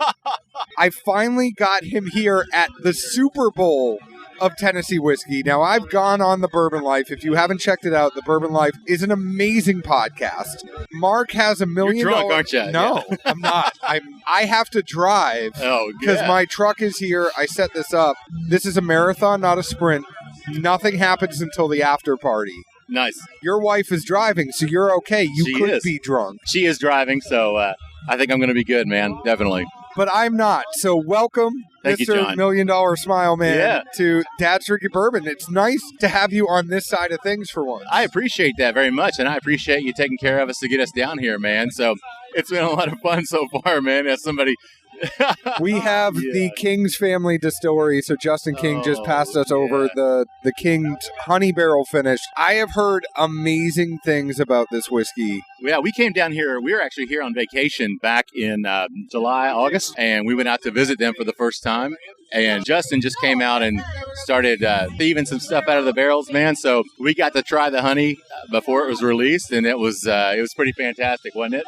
I finally got him here at the Super Bowl of Tennessee whiskey. Now, I've gone on the Bourbon Life. If you haven't checked it out, the Bourbon Life is an amazing podcast. Mark has $1 million. You're drunk, aren't you? No, yeah. I'm not. I have to drive because my truck is here. I set this up. This is a marathon, not a sprint. Nothing happens until the after party. Nice. Your wife is driving, so you're okay. You could be drunk. She is driving, so I think I'm going to be good, man. Definitely. But I'm not. So welcome, Thank Mr. you, John. $1 Million Smile Man, to Dad's Drinking Bourbon. It's nice to have you on this side of things for once. I appreciate that very much, and I appreciate you taking care of us to get us down here, man. So it's been a lot of fun so far, man, as somebody... We have the King's family distillery, so Justin King just passed us over the King's honey barrel finish. I have heard amazing things about this whiskey. Yeah, we came down here. We were actually here on vacation back in July, August, and we went out to visit them for the first time. And Justin just came out and started thieving some stuff out of the barrels, man. So we got to try the honey before it was released, and it was pretty fantastic, wasn't it?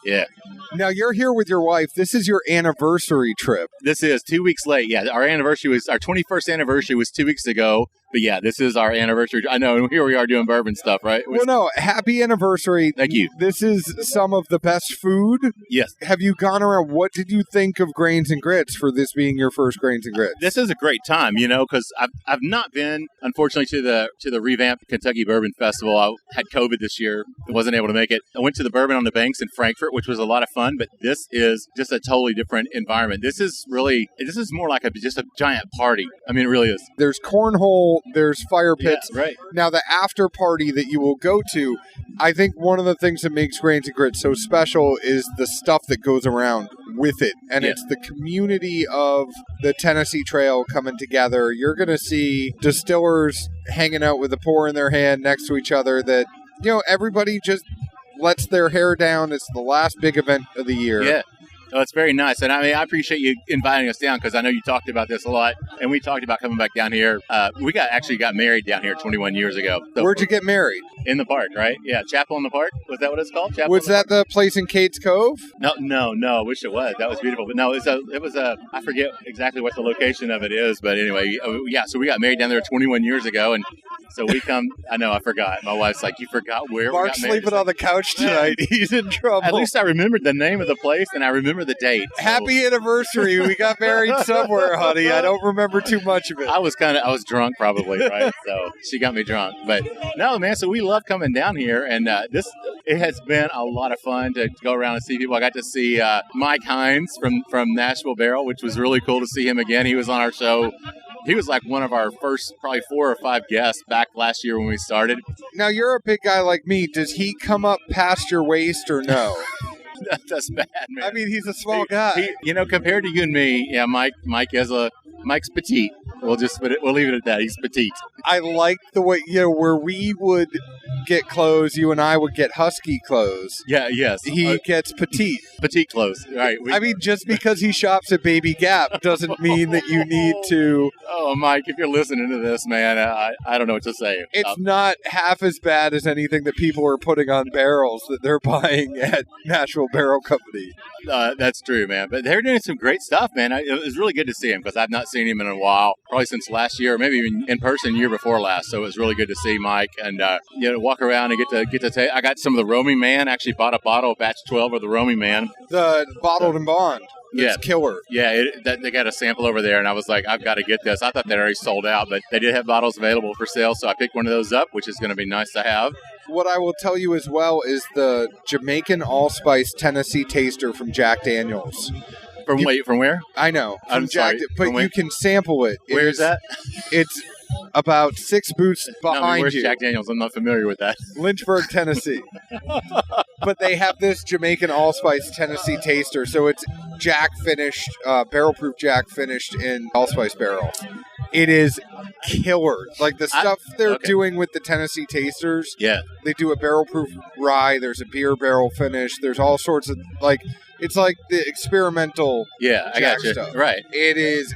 Yeah. Now, you're here with your wife. This is your anniversary trip. This is 2 weeks late. Yeah, our 21st anniversary was 2 weeks ago. But yeah, this is our anniversary. I know, and here we are doing bourbon stuff, right? Well, no, happy anniversary. Thank you. This is some of the best food. Yes. Have you gone around? What did you think of Grains and Grits for this being your first Grains and Grits? This is a great time, because I've not been, unfortunately, to the revamped Kentucky Bourbon Festival. I had COVID this year. I wasn't able to make it. I went to the Bourbon on the Banks in Frankfurt, which was a lot of fun, but this is just a totally different environment. This is more like just a giant party. I mean, it really is. There's cornhole, there's fire pits. Yeah, right. Now, the after party that you will go to, I think one of the things that makes Grains and Grits so special is the stuff that goes around with it. And it's the community of the Tennessee Trail coming together. You're going to see distillers hanging out with a pour in their hand next to each other that, everybody just lets their hair down. It's the last big event of the year. Yeah. Oh, it's very nice. And I appreciate you inviting us down because I know you talked about this a lot. And we talked about coming back down here. We got married down here 21 years ago. So where'd you get married? In the park, right? Yeah, Chapel in the Park. Was that what it's called? Chapel was that the place in Cates Cove? No. I wish it was. That was beautiful. But no, it was a, I forget exactly what the location of it is. But anyway, so we got married down there 21 years ago. And so we come, I forgot. My wife's like, you forgot where Mark's we got married. Sleeping on the couch tonight. He's in trouble. At least I remembered the name of the place and I remember the date. So. Happy anniversary. We got married somewhere, honey. I don't remember too much of it. I was drunk probably, right? So she got me drunk. But no, man, so we love coming down here. And it has been a lot of fun to go around and see people. I got to see Mike Hinds from Nashville Barrel, which was really cool to see him again. He was on our show. He was like one of our first probably 4 or 5 guests back last year when we started. Now, you're a big guy like me. Does he come up past your waist or no? That's bad, man. I mean, he's a small guy. Compared to you and me, yeah, Mike's petite. We'll leave it at that. He's petite. I like the way, where we would get clothes, you and I would get husky clothes. Yeah, yes. He gets petite. Petite clothes, right. Just because he shops at Baby Gap doesn't mean that you need to... Oh, Mike, if you're listening to this, man, I don't know what to say. It's not half as bad as anything that people are putting on barrels that they're buying at Nashville Barrel Company. That's true, man. But they're doing some great stuff, man. It was really good to see him because I've not seen him in a while, probably since last year, or maybe even in person year before last. So it was really good to see Mike and walk around and get to take. I got some of the Roaming Man. Actually bought a bottle of batch 12 of the Roaming Man. The bottled and bond. It's killer. Yeah, they got a sample over there, and I was like, I've got to get this. I thought they'd already sold out, but they did have bottles available for sale, so I picked one of those up, which is going to be nice to have. What I will tell you as well is the Jamaican Allspice Tennessee Taster from Jack Daniels. From where? I know. I'm sorry. But you can sample it. Where is that? It's about 6 booths behind where's you. Jack Daniels? I'm not familiar with that. Lynchburg, Tennessee. But they have this Jamaican Allspice Tennessee Taster, so it's Jack finished, barrel-proof Jack finished in allspice barrel. It is killer. Like the stuff they're doing with the Tennessee Tasters. Yeah. They do a barrel proof rye. There's a beer barrel finish. There's all sorts of it's like the experimental. Yeah, I got you. Stuff. Right. It is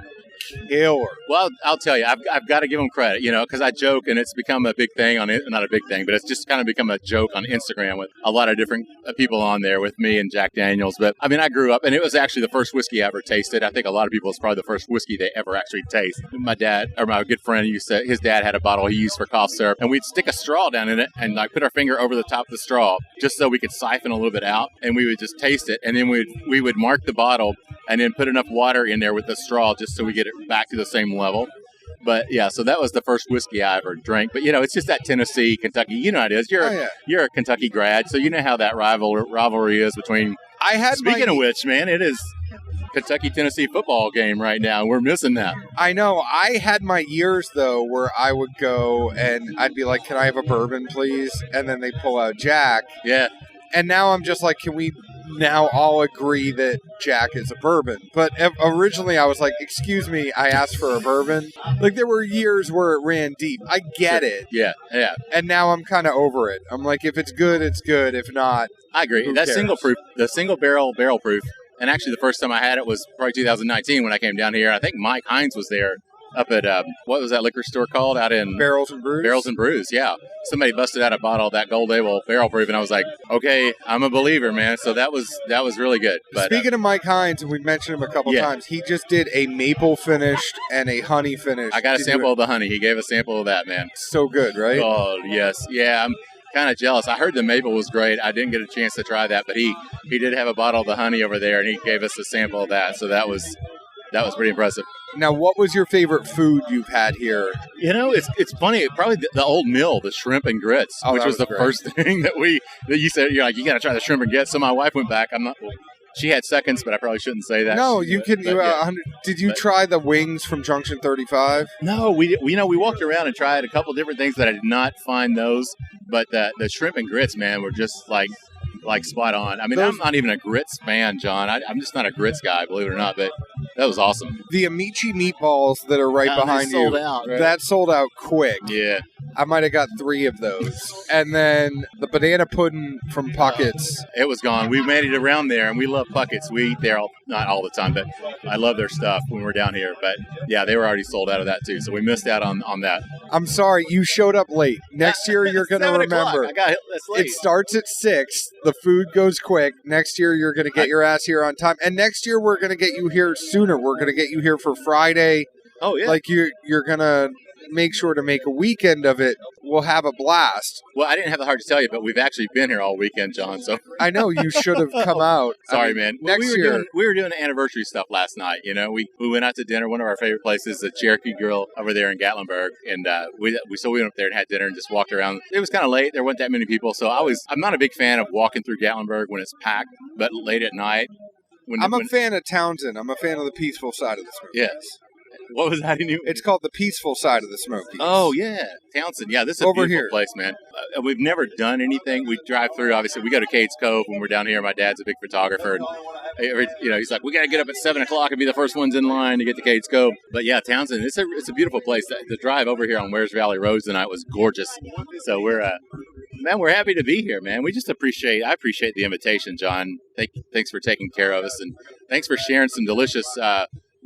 killer. Well, I'll tell you, I've got to give them credit, because I joke and it's become a big thing on it. Not a big thing, but it's just kind of become a joke on Instagram with a lot of different people on there with me and Jack Daniels. But I mean, I grew up and it was actually the first whiskey I ever tasted. I think a lot of people, it's probably the first whiskey they ever actually taste. My dad, or my good friend, his dad had a bottle he used for cough syrup, and we'd stick a straw down in it and put our finger over the top of the straw just so we could siphon a little bit out, and we would just taste it, and then we would mark the bottle and then put enough water in there with the straw just so we get it back to the same level. But yeah, so that was the first whiskey I ever drank. But it's just that Tennessee, Kentucky. You know how it is. You're a Kentucky grad, so you know how that rivalry is between. Speaking of which, man, it is Kentucky-Tennessee football game right now. We're missing that. I know. I had my years though where I would go and I'd be like, "Can I have a bourbon, please?" And then they pull out Jack. Yeah. And now I'm just like, "Can we now all agree that Jack is a bourbon?" But originally I was like, "Excuse me, I asked for a bourbon." Like there were years where it ran deep. I get it. Yeah. And now I'm kind of over it. I'm like, if it's good, it's good. If not, I agree. That single proof, the single barrel proof. And actually the first time I had it was probably 2019 when I came down here. I think Mike Hinds was there up at, what was that liquor store called out in? Barrels and Brews? Barrels and Brews, yeah. Somebody busted out a bottle of that Gold Label barrel proof, and I was like, okay, I'm a believer, man. So that was really good. But, speaking of Mike Hinds, and we've mentioned him a couple times, he just did a maple finished and a honey finish. I got a sample of the honey. He gave a sample of that, man. So good, right? Oh, yes. Yeah, I'm kind of jealous. I heard the maple was great. I didn't get a chance to try that, but he did have a bottle of the honey over there, and he gave us a sample of that. So that was pretty impressive. Now, what was your favorite food you've had here? It's funny. Probably the old mill, the shrimp and grits, which was the first thing that you said. You're like, you got to try the shrimp and grits. So my wife went back. She had seconds, but I probably shouldn't say that. No, you can. Did you try the wings from Junction 35? No, we walked around and tried a couple different things, but I did not find those. But the shrimp and grits, man, were just like spot on. I mean, I'm not even a grits fan, John. I'm just not a grits guy, believe it or not. But that was awesome. The Amici meatballs that are right behind you, sold out, right? That sold out quick. Yeah. I might have got 3 of those. And then the banana pudding from Puckett's. It was gone. We made it around there, and we love Puckett's. We eat there, not all the time, but I love their stuff when we're down here. But, yeah, they were already sold out of that, too. So we missed out on that. I'm sorry. You showed up late. Next year, you're going to remember. That's late. It starts at 6. The food goes quick. Next year, you're going to get your ass here on time. And next year, we're going to get you here sooner. We're going to get you here for Friday. Oh, yeah. Like, you're going to make sure to make a weekend of it. We'll have a blast. Well, I didn't have the heart to tell you, but we've actually been here all weekend, John. So I know you should have come out. Sorry, man. Next year, we were doing anniversary stuff last night. We went out to dinner. One of our favorite places, the Cherokee Grill over there in Gatlinburg, and we went up there and had dinner and just walked around. It was kind of late. There weren't that many people, so I'm not a big fan of walking through Gatlinburg when it's packed, but late at night. I'm a fan of Townsend. I'm a fan of the peaceful side of the Smokies. Yes. What was that? It's called the peaceful side of the Smokies. Oh, yeah. Townsend. Yeah, this is a beautiful place, man. We've never done anything. We drive through, obviously. We go to Cades Cove when we're down here. My dad's a big photographer. And, he's like, we got to get up at 7 o'clock and be the first ones in line to get to Cades Cove. But, yeah, Townsend, it's a beautiful place. The drive over here on Wares Valley Roads tonight was gorgeous. So we're happy to be here, man. I appreciate the invitation, John. Thanks for taking care of us. And thanks for sharing some delicious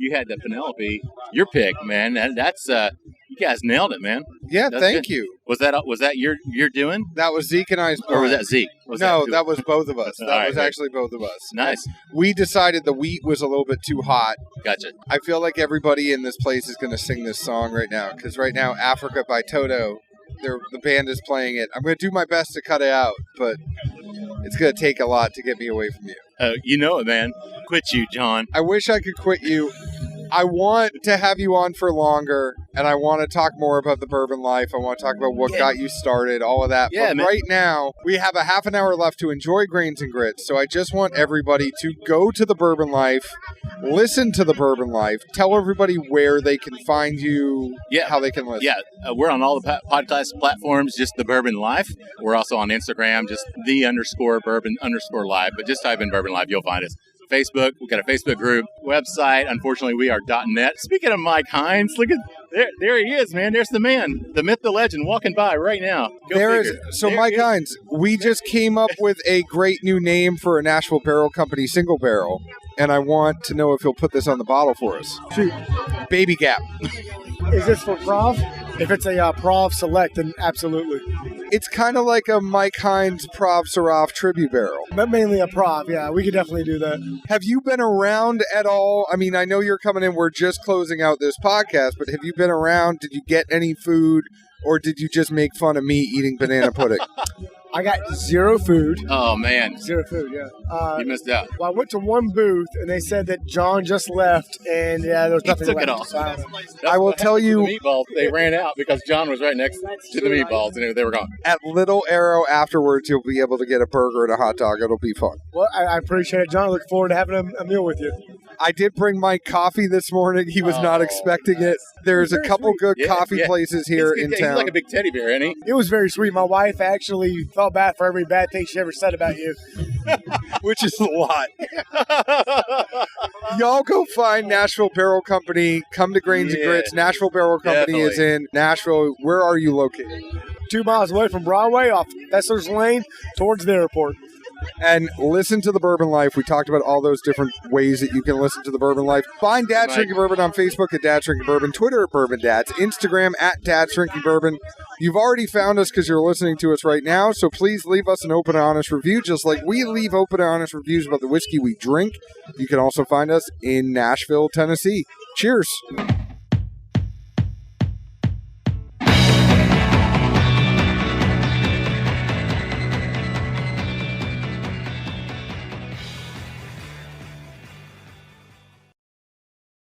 you had the Penelope, your pick, man. That's you guys nailed it, man. Yeah, thank you. Was that your doing? That was Zeke and I's. Or was that Zeke? That was both of us. That was actually both of us. Nice. We decided the wheat was a little bit too hot. Gotcha. I feel like everybody in this place is going to sing this song right now because right now, Africa by Toto, the band is playing it. I'm going to do my best to cut it out, but it's going to take a lot to get me away from you. You know it, man. Quit you, John. I wish I could quit you. I want to have you on for longer, and I want to talk more about the bourbon life. I want to talk about what got you started, all of that. Yeah, but right now, we have a half an hour left to enjoy Grains and Grits, so I just want everybody to go to the Bourbon Life, listen to the Bourbon Life, tell everybody where they can find you, how they can listen. Yeah, we're on all the podcast platforms, just the Bourbon Life. We're also on Instagram, just _Bourbon_Life, but just type in Bourbon Life, you'll find us. Facebook. We've got a Facebook group. Website, unfortunately, we are .net. Speaking of Mike Hinds, look at there he is, man. There's the man, the myth, the legend, walking by right now. Mike Hinds, we just came up with a great new name for a Nashville Barrel Company single barrel, and I want to know if you'll put this on the bottle for us. Shoot. Baby Gap. Is this for Prov? If it's a Prov Select, then absolutely. It's kind of like a Mike Hinds Prov Syrah tribute barrel. But mainly a Prov, yeah. We could definitely do that. Have you been around at all? I mean, I know you're coming in. We're just closing out this podcast, but have you been around? Did you get any food, or did you just make fun of me eating banana pudding? I got zero food. Oh, man. Zero food, yeah. You missed out. Well, I went to one booth, and they said that John just left, and there was nothing took left. it all. So I will tell you, the meatballs, they ran out because John was right next to the meatballs, and they were gone. at Little Arrow afterwards, you'll be able to get a burger and a hot dog. It'll be fun. well, I appreciate it, John. I look forward to having a meal with you. I did bring Mike coffee this morning. He was not expecting it. There's a couple good coffee places here in He's town. like a big teddy bear, isn't he? It was very sweet. My wife actually felt bad for every bad thing she ever said about you. Which is a lot. Y'all go find Nashville Barrel Company. Come to Grains and Grits. Nashville Barrel Company is in Nashville. Where are you located? 2 miles away from Broadway off Fessler's Lane towards the airport. And listen to the Bourbon Life. We talked about all those different ways that you can listen to the Bourbon Life. Find Dad's Drinking Bourbon on Facebook at Dad's Drinking Bourbon, Twitter at Bourbon Dads, Instagram at Dad's Drinking Bourbon. You've already found us because you're listening to us right now, so please leave us an open and honest review, just like we leave open and honest reviews about the whiskey we drink. You can also find us in Nashville, Tennessee. Cheers.